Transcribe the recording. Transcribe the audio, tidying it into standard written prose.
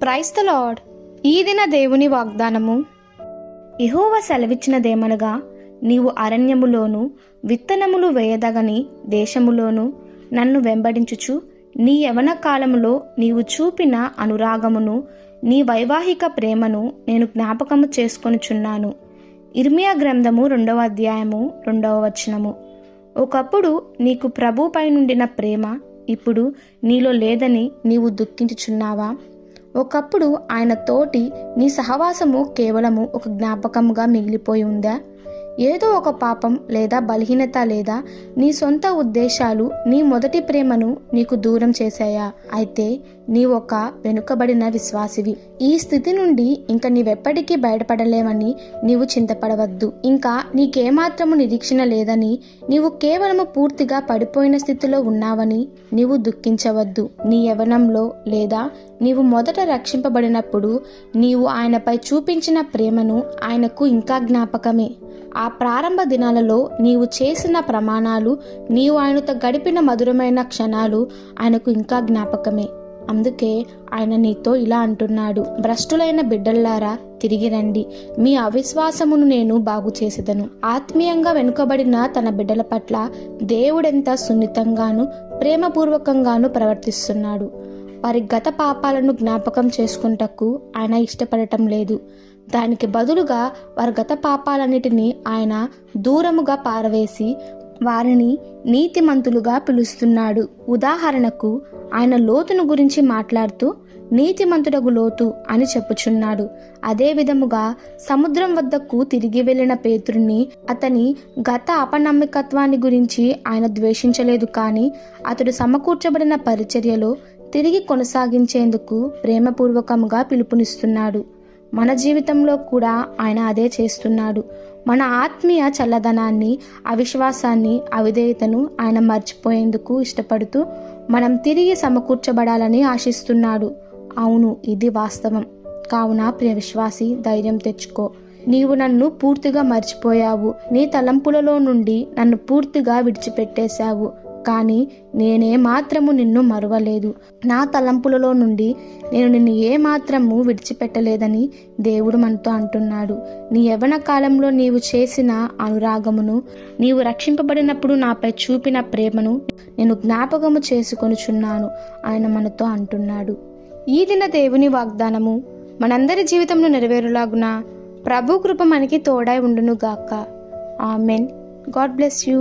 Praise the lord. ఈ దిన దేవుని వాగ్దానము. యెహోవా సెలవిచ్చినదేమనగా, నీవు అరణ్యములోను విత్తనములు వేయదగని దేశములోను నన్ను వెంబడించుచు నీ యవన కాలములో నీవు చూపిన అనురాగమును నీ వైవాహిక ప్రేమను నేను జ్ఞాపకము చేసుకొనుచున్నాను. ఇర్మియా గ్రంథము 2వ అధ్యాయము 2వ వచనము. ఒకప్పుడు నీకు ప్రభుపై నుండిన ప్రేమ ఇప్పుడు నీలో లేదని నీవు దుఃఖించుచున్నావా? ఒకప్పుడు ఆయన తోటి నీ సహవాసము కేవలము ఒక జ్ఞాపకముగా మిగిలిపోయి ఉందా? ఏదో ఒక పాపం లేదా బలహీనత లేదా నీ సొంత ఉద్దేశాలు నీ మొదటి ప్రేమను నీకు దూరం చేశాయా? అయితే నీ ఒక వెనుకబడిన విశ్వాసివి. ఈ స్థితి నుండి ఇంకా నీవెప్పటికీ బయటపడలేవని నీవు చింతపడవద్దు. ఇంకా నీకేమాత్రము నిరీక్షణ లేదని, నీవు కేవలము పూర్తిగా పడిపోయిన స్థితిలో ఉన్నావని నీవు దుఃఖించవద్దు. నీ యవ్వనంలో లేదా నీవు మొదట రక్షింపబడినప్పుడు నీవు ఆయనపై చూపించిన ప్రేమను ఆయనకు ఇంకా జ్ఞాపకమే. ఆ ప్రారంభ దినాలలో నీవు చేసిన ప్రమాణాలు, నీవు ఆయనతో గడిపిన మధురమైన క్షణాలు ఆయనకు ఇంకా జ్ఞాపకమే. అందుకే ఆయన నీతో ఇలా అంటున్నాడు, భ్రష్టులైన బిడ్డల్లారా తిరిగి రండి, మీ అవిశ్వాసమును నేను బాగు చేసేదను. ఆత్మీయంగా వెనుకబడిన తన బిడ్డల పట్ల దేవుడెంత సున్నితంగాను ప్రేమపూర్వకంగాను ప్రవర్తిస్తున్నాడు. వారి గత పాపాలను జ్ఞాపకం చేసుకుంటకు ఆయన ఇష్టపడటం లేదు. దానికి బదులుగా వారి గత పాపాలన్నిటినీ ఆయన దూరముగా పారవేసి వారిని నీతిమంతులుగా పిలుస్తున్నాడు. ఉదాహరణకు ఆయన లోతును గురించి మాట్లాడుతూ నీతిమంతుడగు లోతు అని చెప్పుచున్నాడు. అదే విధముగా సముద్రం వద్దకు తిరిగి వెళ్ళిన పేతురుని అతని గత అపనమ్మకత్వాన్ని గురించి ఆయన ద్వేషించలేదు, కానీ అతడు సమకూర్చబడిన పరిచర్యలో తిరిగి కొనసాగించేందుకు ప్రేమపూర్వకముగా పిలుపునిస్తున్నాడు. మన జీవితంలో కూడా ఆయన అదే చేస్తున్నాడు. మన ఆత్మీయ చల్లదనాన్ని, అవిశ్వాసాన్ని, అవిధేయతను ఆయన మర్చిపోయేందుకు ఇష్టపడుతూ మనం తిరిగి సమకూర్చబడాలని ఆశిస్తున్నాడు. అవును, ఇది వాస్తవం. కావున ప్రియ విశ్వాసి, ధైర్యం తెచ్చుకో. నీవు నన్ను పూర్తిగా మర్చిపోయావు, నీ తలంపులలో నుండి నన్ను పూర్తిగా విడిచిపెట్టేశావు, కానీ నేనే మాత్రము నిన్ను మరువలేదు. నా తలంపులలో నుండి నేను నిన్ను ఏ మాత్రము విడిచిపెట్టలేదని దేవుడు మనతో అంటున్నాడు. నీ యవ్వన కాలంలో నీవు చేసిన అనురాగమును, నీవు రక్షింపబడినప్పుడు నాపై చూపిన ప్రేమను నేను జ్ఞాపకము చేసుకొనుచున్నాను ఆయన మనతో అంటున్నాడు. ఈ దిన దేవుని వాగ్దానము మనందరి జీవితంలో నెరవేరులాగున ప్రభు కృప మనకి తోడై ఉండును గాక. ఆమెన్. God bless you.